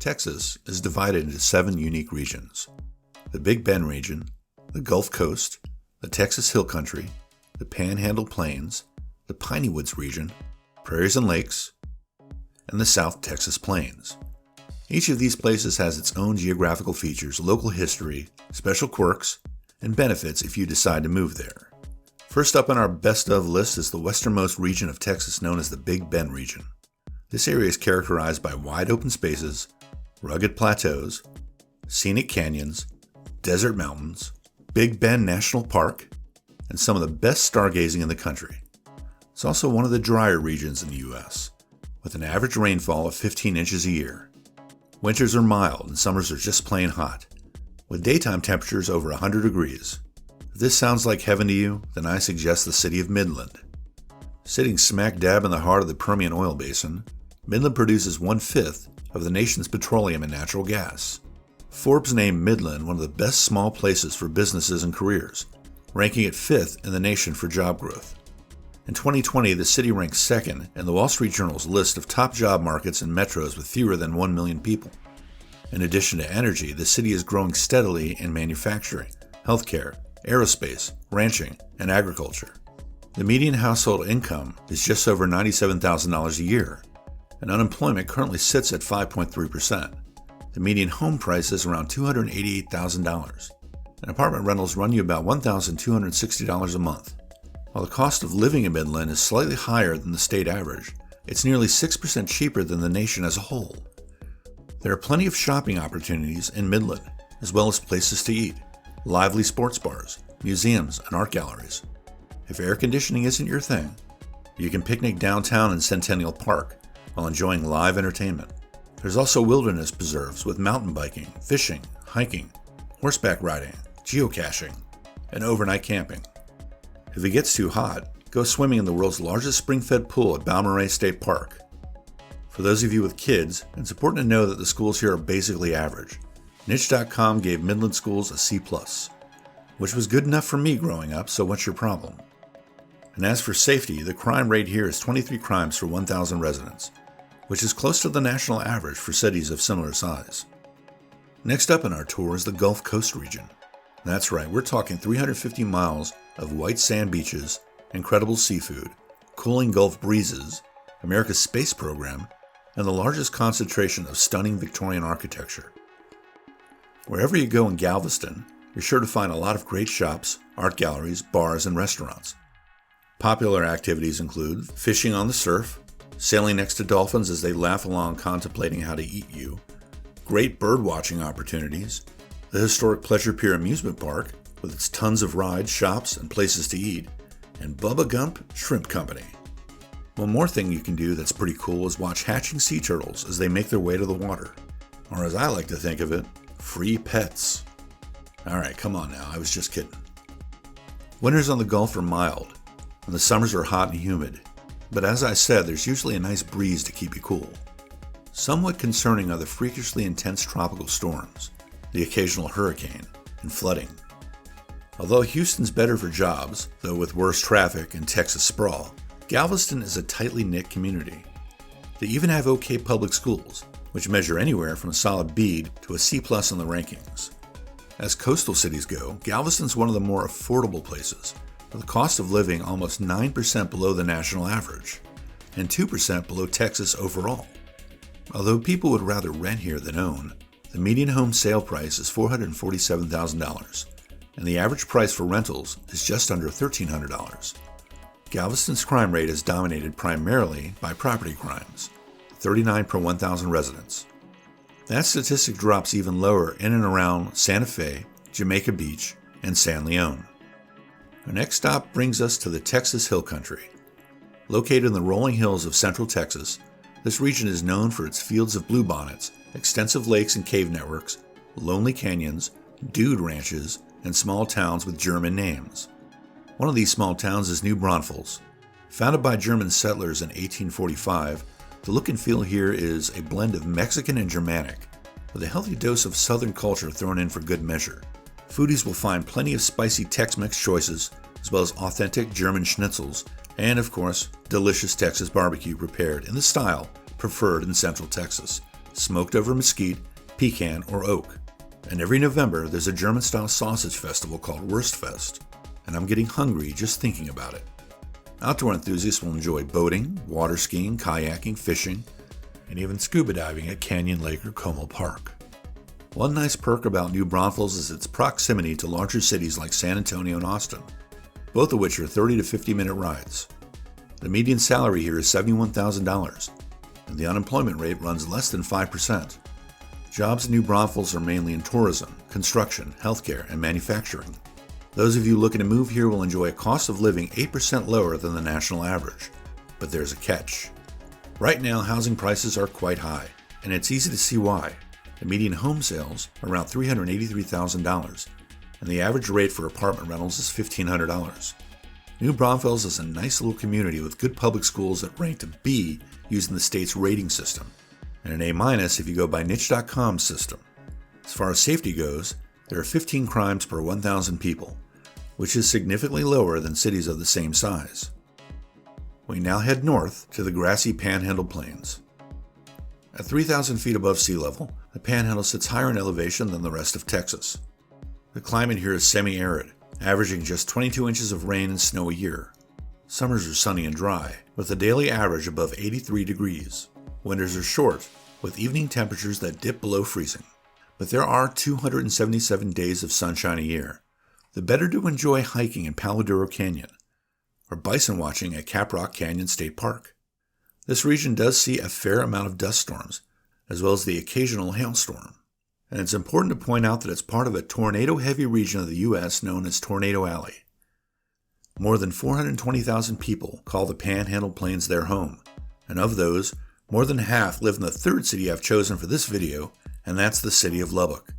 Texas is divided into 7 unique regions: the Big Bend region, the Gulf Coast, the Texas Hill Country, the Panhandle Plains, the Piney Woods region, Prairies and Lakes, and the South Texas Plains. Each of these places has its own geographical features, local history, special quirks, and benefits if you decide to move there. First up on our best of list is the westernmost region of Texas known as the Big Bend region. This area is characterized by wide open spaces, rugged plateaus, scenic canyons, desert mountains, Big Bend National Park, and some of the best stargazing in the country. It's also one of the drier regions in the U.S., with an average rainfall of 15 inches a year. Winters are mild and summers are just plain hot, with daytime temperatures over 100 degrees. If this sounds like heaven to you, then I suggest the city of Midland. Sitting smack dab in the heart of the Permian oil basin, Midland produces 1/5 of the nation's petroleum and natural gas. Forbes named Midland one of the best small places for businesses and careers, ranking it 5th in the nation for job growth. In 2020, the city ranked 2nd in the Wall Street Journal's list of top job markets in metros with fewer than 1 million people. In addition to energy, the city is growing steadily in manufacturing, healthcare, aerospace, ranching, and agriculture. The median household income is just over $97,000 a year, and unemployment currently sits at 5.3%. The median home price is around $288,000, and apartment rentals run you about $1,260 a month. While the cost of living in Midland is slightly higher than the state average, it's nearly 6% cheaper than the nation as a whole. There are plenty of shopping opportunities in Midland, as well as places to eat, lively sports bars, museums, and art galleries. If air conditioning isn't your thing, you can picnic downtown in Centennial Park while enjoying live entertainment. There's also wilderness preserves with mountain biking, fishing, hiking, horseback riding, geocaching, and overnight camping. If it gets too hot, go swimming in the world's largest spring-fed pool at Balmorhea State Park. For those of you with kids, it's important to know that the schools here are basically average. Niche.com gave Midland schools a C+, which was good enough for me growing up, so what's your problem? And as for safety, the crime rate here is 23 crimes for 1,000 residents, which is close to the national average for cities of similar size. Next up in our tour is the Gulf Coast region. That's right, we're talking 350 miles of white sand beaches, incredible seafood, cooling Gulf breezes, America's space program, and the largest concentration of stunning Victorian architecture. Wherever you go in Galveston, you're sure to find a lot of great shops, art galleries, bars, and restaurants. Popular activities include fishing on the surf, sailing next to dolphins as they laugh along contemplating how to eat you, great bird watching opportunities, the historic Pleasure Pier amusement park with its tons of rides, shops, and places to eat, and Bubba Gump Shrimp Company. One more thing you can do that's pretty cool is watch hatching sea turtles as they make their way to the water. Or as I like to think of it, free pets. Alright, come on now, I was just kidding. Winters on the Gulf are mild, and the summers are hot and humid. But as I said, there's usually a nice breeze to keep you cool. Somewhat concerning are the freakishly intense tropical storms, the occasional hurricane, and flooding. Although Houston's better for jobs, though with worse traffic and Texas sprawl, Galveston is a tightly knit community. They even have okay public schools, which measure anywhere from a solid B to a C+ in the rankings. As coastal cities go, Galveston's one of the more affordable places, with a cost of living almost 9% below the national average, and 2% below Texas overall. Although people would rather rent here than own, the median home sale price is $447,000, and the average price for rentals is just under $1,300. Galveston's crime rate is dominated primarily by property crimes, 39 per 1,000 residents. That statistic drops even lower in and around Santa Fe, Jamaica Beach, and San Leon. Our next stop brings us to the Texas Hill Country. Located in the rolling hills of central Texas, this region is known for its fields of bluebonnets, extensive lakes and cave networks, lonely canyons, dude ranches, and small towns with German names. One of these small towns is New Braunfels. Founded by German settlers in 1845, the look and feel here is a blend of Mexican and Germanic, with a healthy dose of Southern culture thrown in for good measure. Foodies will find plenty of spicy Tex-Mex choices, as well as authentic German schnitzels, and of course, delicious Texas barbecue prepared in the style preferred in Central Texas, smoked over mesquite, pecan, or oak. And every November, there's a German-style sausage festival called Wurstfest, and I'm getting hungry just thinking about it. Outdoor enthusiasts will enjoy boating, water skiing, kayaking, fishing, and even scuba diving at Canyon Lake or Como Park. One nice perk about New Braunfels is its proximity to larger cities like San Antonio and Austin, both of which are 30 to 50-minute rides. The median salary here is $71,000, and the unemployment rate runs less than 5%. Jobs in New Braunfels are mainly in tourism, construction, healthcare, and manufacturing. Those of you looking to move here will enjoy a cost of living 8% lower than the national average. But there's a catch. Right now, housing prices are quite high, and it's easy to see why. The median home sales are around $383,000, and the average rate for apartment rentals is $1,500. New Braunfels is a nice little community with good public schools that rank a B using the state's rating system, and an A- if you go by niche.com's system. As far as safety goes, there are 15 crimes per 1,000 people, which is significantly lower than cities of the same size. We now head north to the grassy Panhandle Plains. At 3,000 feet above sea level, the Panhandle sits higher in elevation than the rest of Texas. The climate here is semi-arid, averaging just 22 inches of rain and snow a year. Summers are sunny and dry, with a daily average above 83 degrees. Winters are short, with evening temperatures that dip below freezing. But there are 277 days of sunshine a year, the better to enjoy hiking in Palo Duro Canyon, or bison watching at Caprock Canyon State Park. This region does see a fair amount of dust storms, as well as the occasional hailstorm. And it's important to point out that it's part of a tornado-heavy region of the U.S. known as Tornado Alley. More than 420,000 people call the Panhandle Plains their home, and of those, more than half live in the third city I've chosen for this video, and that's the city of Lubbock.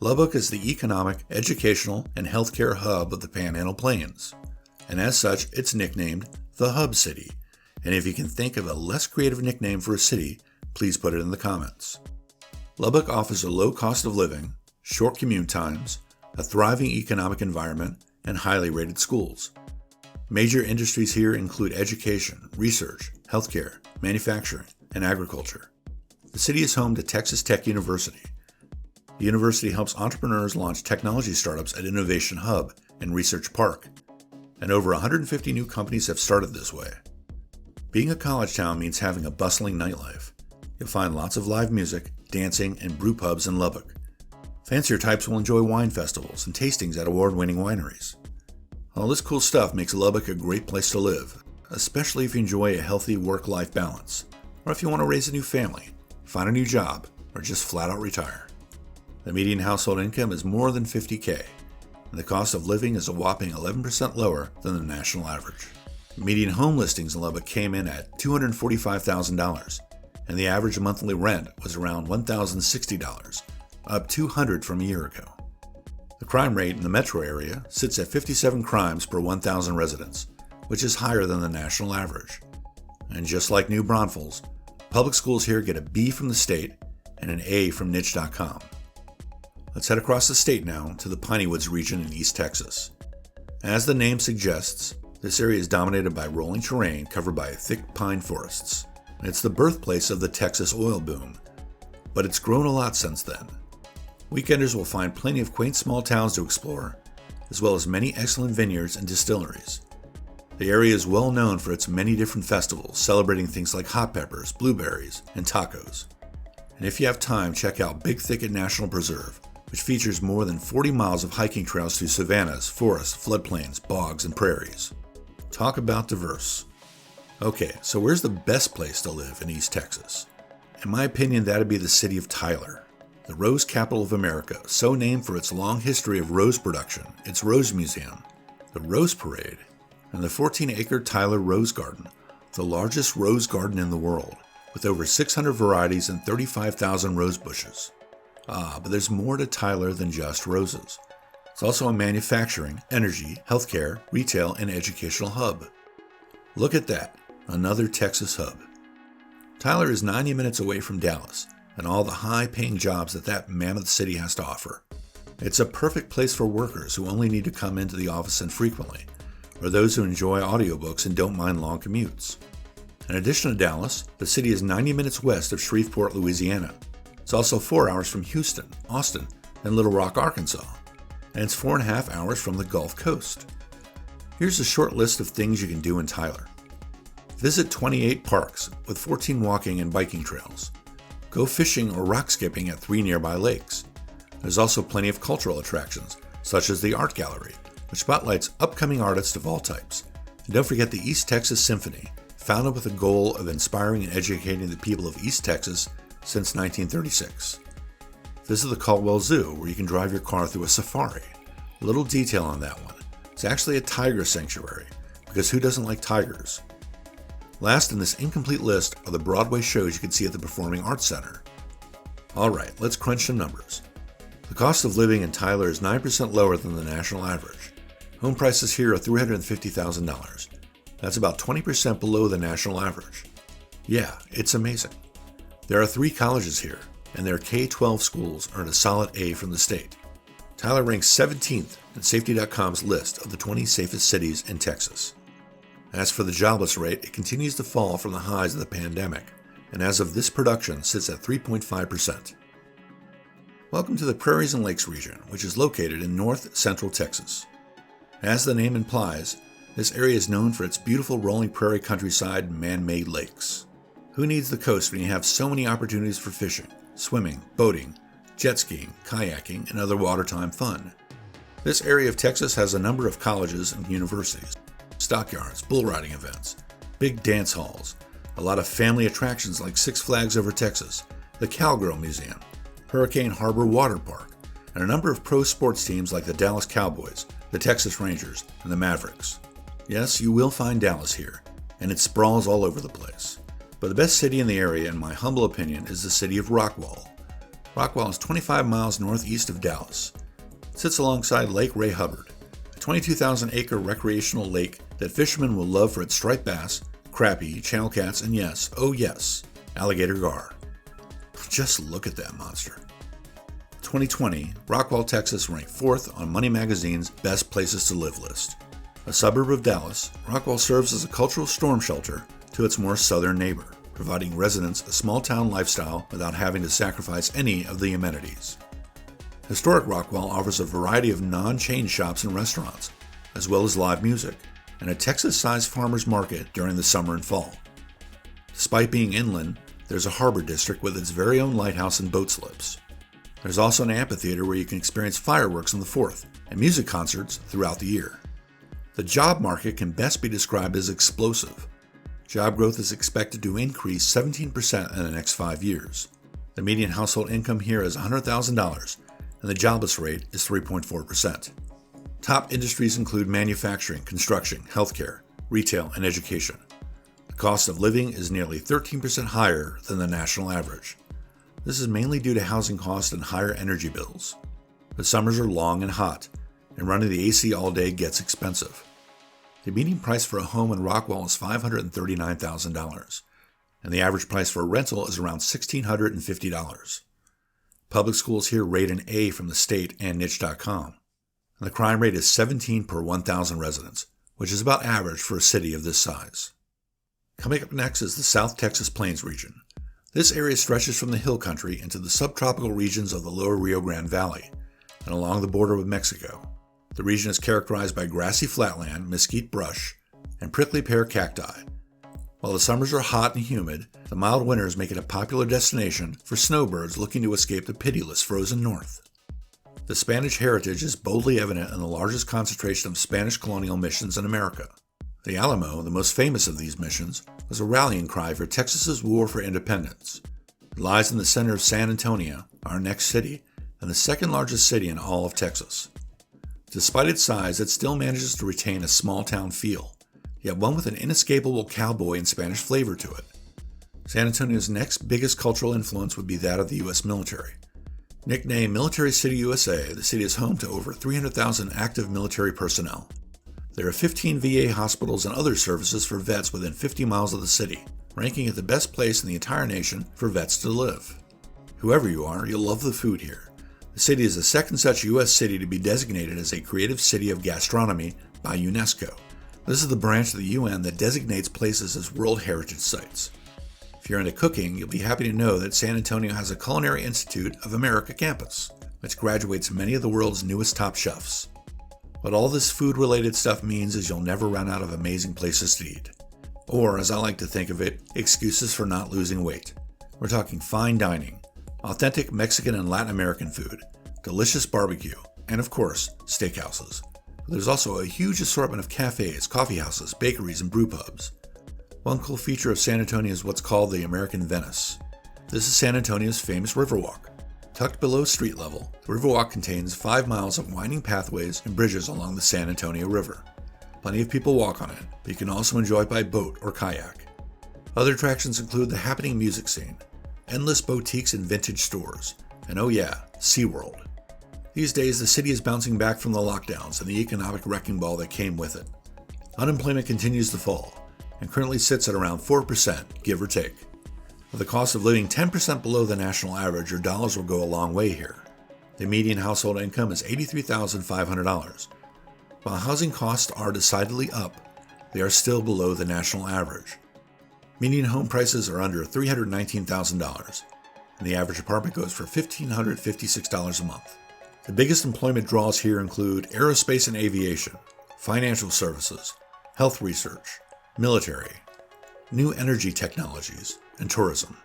Lubbock is the economic, educational, and healthcare hub of the Panhandle Plains, and as such, it's nicknamed the Hub City. And if you can think of a less creative nickname for a city, please put it in the comments. Lubbock offers a low cost of living, short commute times, a thriving economic environment, and highly rated schools. Major industries here include education, research, healthcare, manufacturing, and agriculture. The city is home to Texas Tech University. The university helps entrepreneurs launch technology startups at Innovation Hub and Research Park, and over 150 new companies have started this way. Being a college town means having a bustling nightlife. You'll find lots of live music, dancing, and brew pubs in Lubbock. Fancier types will enjoy wine festivals and tastings at award-winning wineries. All this cool stuff makes Lubbock a great place to live, especially if you enjoy a healthy work-life balance, or if you want to raise a new family, find a new job, or just flat out retire. The median household income is more than $50,000, and the cost of living is a whopping 11% lower than the national average. Median home listings in Lubbock came in at $245,000, and the average monthly rent was around $1,060, up $200 from a year ago. The crime rate in the metro area sits at 57 crimes per 1,000 residents, which is higher than the national average. And just like New Braunfels, public schools here get a B from the state and an A from niche.com. Let's head across the state now to the Piney Woods region in East Texas. As the name suggests, this area is dominated by rolling terrain covered by thick pine forests. It's the birthplace of the Texas oil boom, but it's grown a lot since then. Weekenders will find plenty of quaint small towns to explore, as well as many excellent vineyards and distilleries. The area is well known for its many different festivals celebrating things like hot peppers, blueberries, and tacos. And if you have time, check out Big Thicket National Preserve, which features more than 40 miles of hiking trails through savannas, forests, floodplains, bogs, and prairies. Talk about diverse. Okay, so where's the best place to live in East Texas? In my opinion, that'd be the city of Tyler, the rose capital of America, so named for its long history of rose production, its Rose Museum, the Rose Parade, and the 14-acre Tyler Rose Garden, the largest rose garden in the world, with over 600 varieties and 35,000 rose bushes. But there's more to Tyler than just roses. It's also a manufacturing, energy, healthcare, retail, and educational hub. Look at that. Another Texas hub. Tyler is 90 minutes away from Dallas and all the high-paying jobs that mammoth city has to offer. It's a perfect place for workers who only need to come into the office infrequently, or those who enjoy audiobooks and don't mind long commutes. In addition to Dallas, the city is 90 minutes west of Shreveport, Louisiana. It's also 4 hours from Houston, Austin, and Little Rock, Arkansas. And it's 4.5 hours from the Gulf Coast. Here's a short list of things you can do in Tyler. Visit 28 parks with 14 walking and biking trails. Go fishing or rock skipping at 3 nearby lakes. There's also plenty of cultural attractions, such as the Art Gallery, which spotlights upcoming artists of all types. And don't forget the East Texas Symphony, founded with the goal of inspiring and educating the people of East Texas since 1936. Visit the Caldwell Zoo, where you can drive your car through a safari. A little detail on that one. It's actually a tiger sanctuary, because who doesn't like tigers? Last in this incomplete list are the Broadway shows you can see at the Performing Arts Center. Alright, let's crunch some numbers. The cost of living in Tyler is 9% lower than the national average. Home prices here are $350,000. That's about 20% below the national average. Yeah, it's amazing. There are 3 colleges here, and their K-12 schools earn a solid A from the state. Tyler ranks 17th in Safety.com's list of the 20 safest cities in Texas. As for the jobless rate, it continues to fall from the highs of the pandemic, and as of this production sits at 3.5%. Welcome to the Prairies and Lakes region, which is located in north-central Texas. As the name implies, this area is known for its beautiful rolling prairie countryside and man-made lakes. Who needs the coast when you have so many opportunities for fishing, swimming, boating, jet skiing, kayaking, and other watertime fun? This area of Texas has a number of colleges and universities, stockyards, bull riding events, big dance halls, a lot of family attractions like Six Flags Over Texas, the Cowgirl Museum, Hurricane Harbor Water Park, and a number of pro sports teams like the Dallas Cowboys, the Texas Rangers, and the Mavericks. Yes, you will find Dallas here, and it sprawls all over the place. But the best city in the area, in my humble opinion, is the city of Rockwall. Rockwall is 25 miles northeast of Dallas. It sits alongside Lake Ray Hubbard, a 22,000-acre recreational lake that fishermen will love for its striped bass, crappie, channel cats, and yes, oh yes, alligator gar. Just look at that monster. 2020, Rockwall, Texas ranked 4th on Money Magazine's Best Places to Live list. A suburb of Dallas, Rockwall serves as a cultural storm shelter to its more southern neighbor, providing residents a small-town lifestyle without having to sacrifice any of the amenities. Historic Rockwall offers a variety of non-chain shops and restaurants, as well as live music, and a Texas-sized farmers market during the summer and fall. Despite being inland, there's a harbor district with its very own lighthouse and boat slips. There's also an amphitheater where you can experience fireworks on the 4th and music concerts throughout the year. The job market can best be described as explosive. Job growth is expected to increase 17% in the next 5 years. The median household income here is $100,000, and the jobless rate is 3.4%. Top industries include manufacturing, construction, healthcare, retail, and education. The cost of living is nearly 13% higher than the national average. This is mainly due to housing costs and higher energy bills. The summers are long and hot, and running the AC all day gets expensive. The median price for a home in Rockwall is $539,000, and the average price for a rental is around $1,650. Public schools here rate an A from the state and niche.com, and the crime rate is 17 per 1,000 residents, which is about average for a city of this size. Coming up next is the South Texas Plains region. This area stretches from the hill country into the subtropical regions of the lower Rio Grande Valley and along the border with Mexico. The region is characterized by grassy flatland, mesquite brush, and prickly pear cacti. While the summers are hot and humid, the mild winters make it a popular destination for snowbirds looking to escape the pitiless frozen north. The Spanish heritage is boldly evident in the largest concentration of Spanish colonial missions in America. The Alamo, the most famous of these missions, was a rallying cry for Texas's war for independence. It lies in the center of San Antonio, our next city, and the second largest city in all of Texas. Despite its size, it still manages to retain a small-town feel, yet one with an inescapable cowboy and Spanish flavor to it. San Antonio's next biggest cultural influence would be that of the U.S. military. Nicknamed Military City USA, the city is home to over 300,000 active military personnel. There are 15 VA hospitals and other services for vets within 50 miles of the city, ranking it the best place in the entire nation for vets to live. Whoever you are, you'll love the food here. The city is the second such U.S. city to be designated as a Creative City of Gastronomy by UNESCO, This is the branch of the UN that designates places as World Heritage Sites. If you're into cooking, you'll be happy to know that San Antonio has a Culinary Institute of America campus, which graduates many of the world's newest top chefs. What all this food-related stuff means is you'll never run out of amazing places to eat. Or, as I like to think of it, excuses for not losing weight. We're talking fine dining, authentic Mexican and Latin American food, delicious barbecue, and of course, steakhouses. There's also a huge assortment of cafes, coffee houses, bakeries, and brew pubs. One cool feature of San Antonio is what's called the American Venice. This is San Antonio's famous Riverwalk. Tucked below street level, the Riverwalk contains 5 miles of winding pathways and bridges along the San Antonio River. Plenty of people walk on it, but you can also enjoy it by boat or kayak. Other attractions include the happening music scene, endless boutiques and vintage stores, and oh yeah, SeaWorld. These days, the city is bouncing back from the lockdowns and the economic wrecking ball that came with it. Unemployment continues to fall, and currently sits at around 4%, give or take. With the cost of living 10% below the national average, your dollars will go a long way here. The median household income is $83,500. While housing costs are decidedly up, they are still below the national average. Median home prices are under $319,000, and the average apartment goes for $1,556 a month. The biggest employment draws here include aerospace and aviation, financial services, health research, military, new energy technologies, and tourism.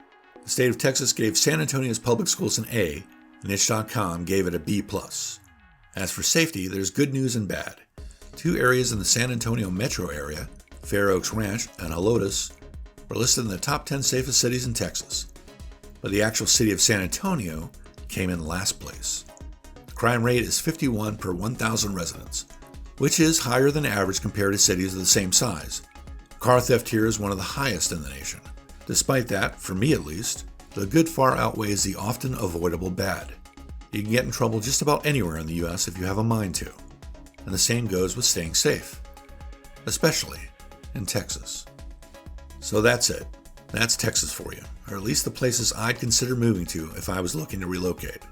The state of Texas gave San Antonio's public schools an A, and itch.com gave it a B+. As for safety, there's good news and bad. 2 areas in the San Antonio metro area, Fair Oaks Ranch and Helotes, were listed in the top 10 safest cities in Texas. But the actual city of San Antonio came in last place. The crime rate is 51 per 1,000 residents, which is higher than average compared to cities of the same size. Car theft here is one of the highest in the nation. Despite that, for me at least, the good far outweighs the often avoidable bad. You can get in trouble just about anywhere in the US if you have a mind to. And the same goes with staying safe, especially in Texas. So that's it. That's Texas for you, or at least the places I'd consider moving to if I was looking to relocate.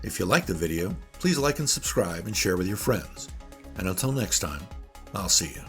If you liked the video, please like and subscribe and share with your friends. And until next time, I'll see you.